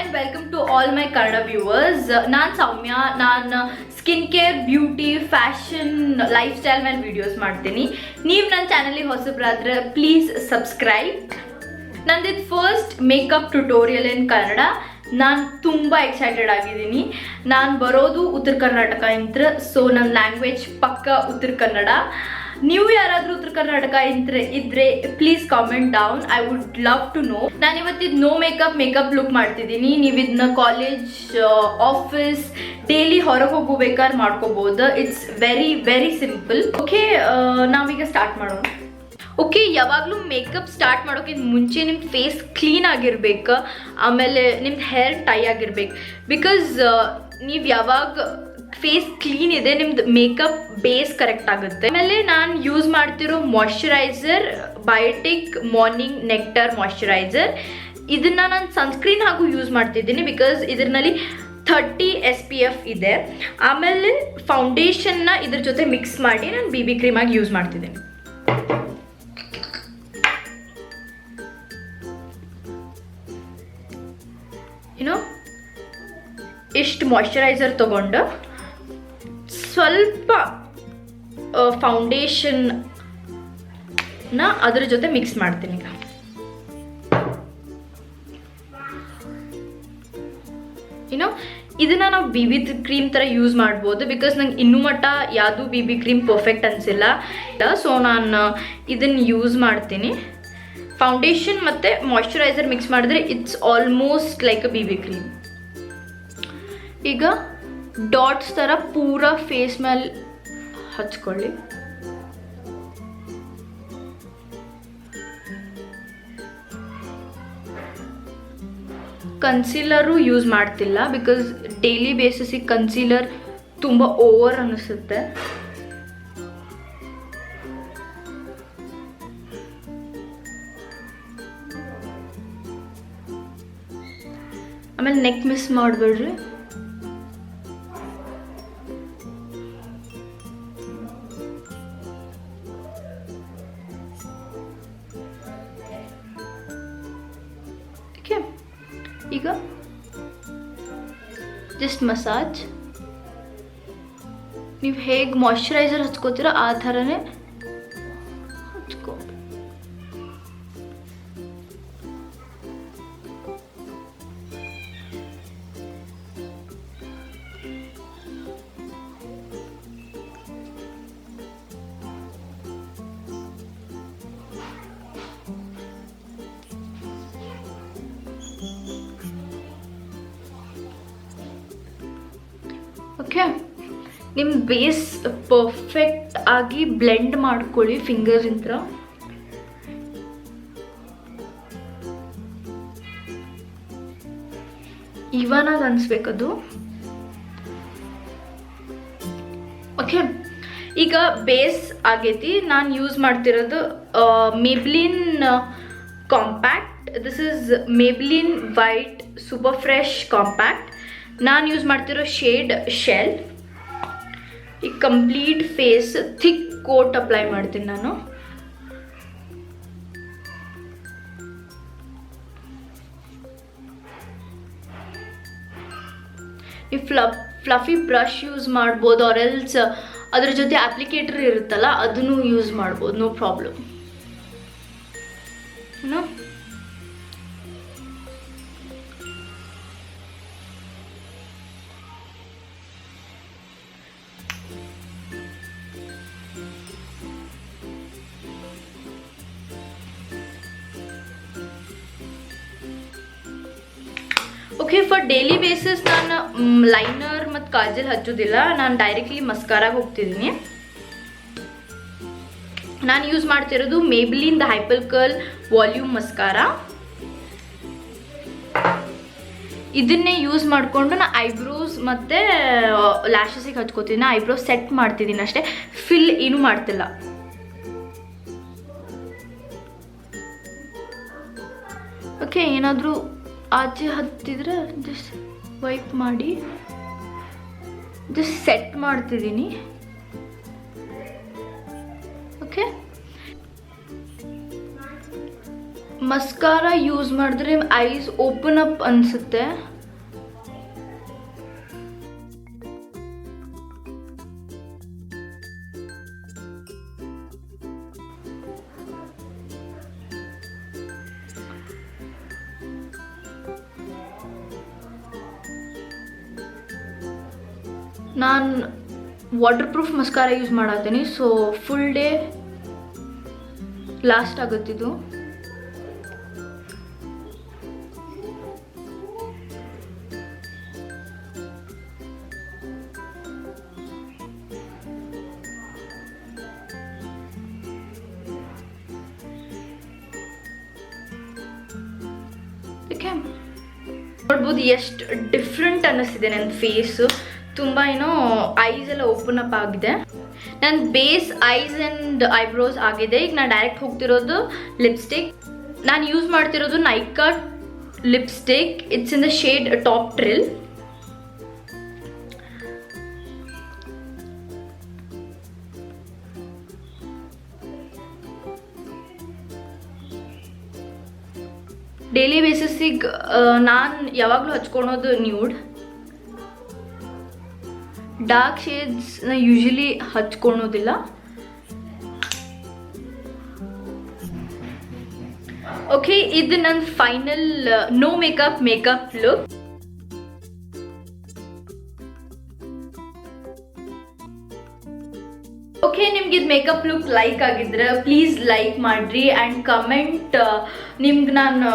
and welcome to all my Kannada viewers. ನಾನು ಸೌಮ್ಯ. ನಾನು skin care, beauty, fashion, lifestyle ಮೇಲೆ videos ಮಾಡ್ತೀನಿ. ನೀವು ನನ್ನ ಚಾನಲ್ಗೆ ಹೊಸಬ್ರಾದ್ರೆ ಪ್ಲೀಸ್ ಸಬ್ಸ್ಕ್ರೈಬ್. ನಂದಿದು first makeup tutorial in Kannada. ನಾನು ತುಂಬ ಎಕ್ಸೈಟೆಡ್ ಆಗಿದ್ದೀನಿ. ನಾನು ಬರೋದು ಉತ್ತರ ಕರ್ನಾಟಕ ಇಂತ್ರ, ಸೊ ನನ್ನ ಲ್ಯಾಂಗ್ವೇಜ್ ಪಕ್ಕ ಉತ್ತರ ಕನ್ನಡ. ನೀವು ಯಾರಾದರೂ ಉತ್ತರ ಕರ್ನಾಟಕ ಇದ್ರೆ please comment down. I would love to know. ನಾನು ಇವತ್ತಿದ್ದು ನೋ ಮೇಕಪ್ ಲುಕ್ ಮಾಡ್ತಿದ್ದೀನಿ. ನೀವು ಇದನ್ನ ಕಾಲೇಜ್, ಆಫೀಸ್, ಡೈಲಿ ಹೊರಗೆ ಹೋಗಬೇಕಾದ್ರೆ ಮಾಡ್ಕೋಬಹುದು. It's very very simple. Okay, ನಾವೀಗ ಸ್ಟಾರ್ಟ್ ಮಾಡೋಣ. ಓಕೆ, ಯಾವಾಗಲೂ ಮೇಕಪ್ ಸ್ಟಾರ್ಟ್ ಮಾಡೋಕ್ಕಿಂತ ಮುಂಚೆ ನಿಮ್ಮ ಫೇಸ್ ಕ್ಲೀನ್ ಆಗಿರ್ಬೇಕು, ಆಮೇಲೆ ನಿಮ್ದು ಹೇರ್ ಟೈ ಆಗಿರ್ಬೇಕು. ಬಿಕಾಸ್ ನೀವು ಯಾವಾಗ ಫೇಸ್ ಕ್ಲೀನ್ ಇದೆ, ನಿಮ್ದು ಮೇಕಪ್ ಬೇಸ್ ಕರೆಕ್ಟ್ ಆಗುತ್ತೆ. ಆಮೇಲೆ ನಾನು ಯೂಸ್ ಮಾಡ್ತಿರೋ moisturiser biotic morning nectar moisturiser. ಇದನ್ನು ನಾನು ಸನ್ಸ್ಕ್ರೀನ್ ಹಾಗೂ ಯೂಸ್ ಮಾಡ್ತಿದ್ದೀನಿ ಬಿಕಾಸ್ ಇದರಲ್ಲಿ 30 SPF ಇದೆ. ಆಮೇಲೆ ಫೌಂಡೇಶನ್ನ ಇದ್ರ ಜೊತೆ ಮಿಕ್ಸ್ ಮಾಡಿ ನಾನು BB ಕ್ರೀಮ್ ಆಗಿ ಯೂಸ್ ಮಾಡ್ತಿದ್ದೀನಿ. ಇಷ್ಟು ಮಾಯ್ಶ್ಚರೈಸರ್ ತಗೊಂಡು ಸ್ವಲ್ಪ ಫೌಂಡೇಶನ್ನ ಅದ್ರ ಜೊತೆ ಮಿಕ್ಸ್ ಮಾಡ್ತೀನಿ. ಈಗ ಇದನ್ನ ನಾವು BB ಕ್ರೀಮ್ ಥರ ಯೂಸ್ ಮಾಡ್ಬೋದು. ಬಿಕಾಸ್ ನಂಗೆ ಇನ್ನೂ ಮಟ್ಟ ಯಾವುದು BB ಕ್ರೀಮ್ ಪರ್ಫೆಕ್ಟ್ ಅನಿಸಿಲ್ಲ. ಸೊ ನಾನು ಇದನ್ನು ಯೂಸ್ ಮಾಡ್ತೀನಿ. ಫೌಂಡೇಶನ್ ಮತ್ತು ಮಾಯ್ಶ್ಚರೈಸರ್ ಮಿಕ್ಸ್ ಮಾಡಿದ್ರೆ it's almost like a BB cream. ಈಗ ಡಾಟ್ಸ್ ಥರ ಪೂರ ಫೇಸ್ ಮೇಲೆ ಹಚ್ಕೊಳ್ಳಿ. ಕನ್ಸೀಲರು ಯೂಸ್ ಮಾಡ್ತಿಲ್ಲ ಬಿಕಾಸ್ ಡೈಲಿ ಬೇಸಿಸಿಗೆ ಕನ್ಸೀಲರ್ ತುಂಬ ಓವರ್ ಅನಿಸುತ್ತೆ. ಆಮೇಲೆ ನೆಕ್ ಮಿಸ್ ಮಾಡಬೇಡ್ರಿ. ಈಗ ಜಸ್ಟ್ ಮಸಾಜ್. ನೀವು ಹೇಗೆ ಮಾಯ್ಶ್ಚರೈಸರ್ ಹಚ್ಕೋತೀರೋ ಆ ಥರನೇ ಹಚ್ಕೋ. ಓಕೆ, ನಿಮ್ಮ ಬೇಸ್ ಪರ್ಫೆಕ್ಟ್ ಆಗಿ ಬ್ಲೆಂಡ್ ಮಾಡ್ಕೊಳ್ಳಿ ಫಿಂಗರ್ಸಿಂದ. ಇವನ್ ಆಗಿ ಅನ್ಸ್ಬೇಕದು. ಓಕೆ, ಈಗ ಬೇಸ್ ಆಗೈತಿ. ನಾನು ಯೂಸ್ ಮಾಡ್ತಿರೋದು Maybelline compact. This is Maybelline white super fresh compact. ನಾನು ಯೂಸ್ ಮಾಡ್ತಿರೋ ಶೇಡ್ ಶೆಲ್. ಈ complete face thick coat apply ಮಾಡ್ತೀನಿ ನಾನು. ಈ ಫ್ಲಫಿ ಬ್ರಷ್ ಯೂಸ್ ಮಾಡ್ಬೋದು, ಆರ್ ಎಲ್ಸ್ ಅದ್ರ ಜೊತೆ ಅಪ್ಲಿಕೇಟರ್ ಇರುತ್ತಲ್ಲ ಅದನ್ನು ಯೂಸ್ ಮಾಡ್ಬೋದು, no problem. Okay, for daily basis ನಾನು ಲೈನರ್ ಮತ್ತು ಕಾಜಲ್ ಹಚ್ಚೋದಿಲ್ಲ. ನಾನು ಡೈರೆಕ್ಟ್ಲಿ ಮಸ್ಕಾರಾಗೆ ಹೋಗ್ತಿದ್ದೀನಿ. ನಾನು ಯೂಸ್ ಮಾಡ್ತಿರೋದು Maybelline the hyper curl volume mascara. ಇದನ್ನೇ ಯೂಸ್ ಮಾಡಿಕೊಂಡು ನಾನು ಐಬ್ರೋಸ್ ಮತ್ತು ಲ್ಯಾಶಸಿಗೆ ಹಚ್ಕೋತೀನಿ. ನಾನು ಐಬ್ರೋಸ್ ಸೆಟ್ ಮಾಡ್ತಿದ್ದೀನಿ ಅಷ್ಟೇ, ಫಿಲ್ ಏನೂ ಮಾಡ್ತಿಲ್ಲ. ಓಕೆ, ಏನಾದರೂ ಆಚೆ ಹತ್ತಿದ್ರೆ ಜಸ್ಟ್ ವೈಪ್ ಮಾಡಿ ಜಸ್ಟ್ ಸೆಟ್ ಮಾಡ್ತಿದ್ದೀನಿ. ಓಕೆ, ಮಸ್ಕಾರಾ ಯೂಸ್ ಮಾಡಿದ್ರೆ ಐಸ್ ಓಪನ್ ಅಪ್ ಅನಿಸುತ್ತೆ. ನಾನು ವಾಟರ್ ಪ್ರೂಫ್ ಮಸ್ಕಾರ ಯೂಸ್ ಮಾಡತ್ತೀನಿ. ಸೊ ಫುಲ್ ಡೇ ಲಾಸ್ಟ್ ಆಗುತ್ತಿದ್ದು. ನೋಡ್ಬೋದು ಎಷ್ಟು ಡಿಫ್ರೆಂಟ್ ಅನ್ನಿಸ್ತಿದೆ ನನ್ನ ಫೇಸು. ತುಂಬ ಏನೋ ಐಸ್ ಎಲ್ಲ ಓಪನ್ ಅಪ್ ಆಗಿದೆ. ನನ್ನ ಬೇಸ್ ಐಸ್ ಆ್ಯಂಡ್ ಐಬ್ರೋಸ್ ಆಗಿದೆ. ಈಗ ನಾನು ಡೈರೆಕ್ಟ್ ಹೋಗ್ತಿರೋದು ಲಿಪ್ಸ್ಟಿಕ್. ನಾನು ಯೂಸ್ ಮಾಡ್ತಿರೋದು Nykaa lipstick. It's in the shade top thrill. Daily ಬೇಸಿಸಿಗೆ ನಾನು ಯಾವಾಗಲೂ ಹಚ್ಕೊಳೋದು ನ್ಯೂಡ್. ಡಾರ್ಕ್ ಶೇಡ್ಸ್ನ ಯೂಶಲಿ ಹಚ್ಕೊಳೋದಿಲ್ಲ. ಓಕೆ, ಇದು ನನ್ನ final no makeup look. Okay, ನಿಮ್ಗೆ ಇದು ಮೇಕಪ್ ಲುಕ್ ಲೈಕ್ ಆಗಿದ್ರೆ ಪ್ಲೀಸ್ ಲೈಕ್ ಮಾಡಿರಿ ಆ್ಯಂಡ್ ಕಮೆಂಟ್. ನಿಮ್ಗೆ ನಾನು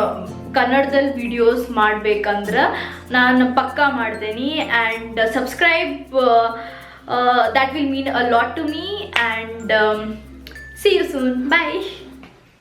ಕನ್ನಡದಲ್ಲಿ ವಿಡಿಯೋಸ್ ಮಾಡ್ಬೇಕಂದ್ರೆ ನಾನು ಪಕ್ಕಾ ಮಾಡ್ತೀನಿ. And subscribe, that will mean a lot to me. And see you soon. Bye.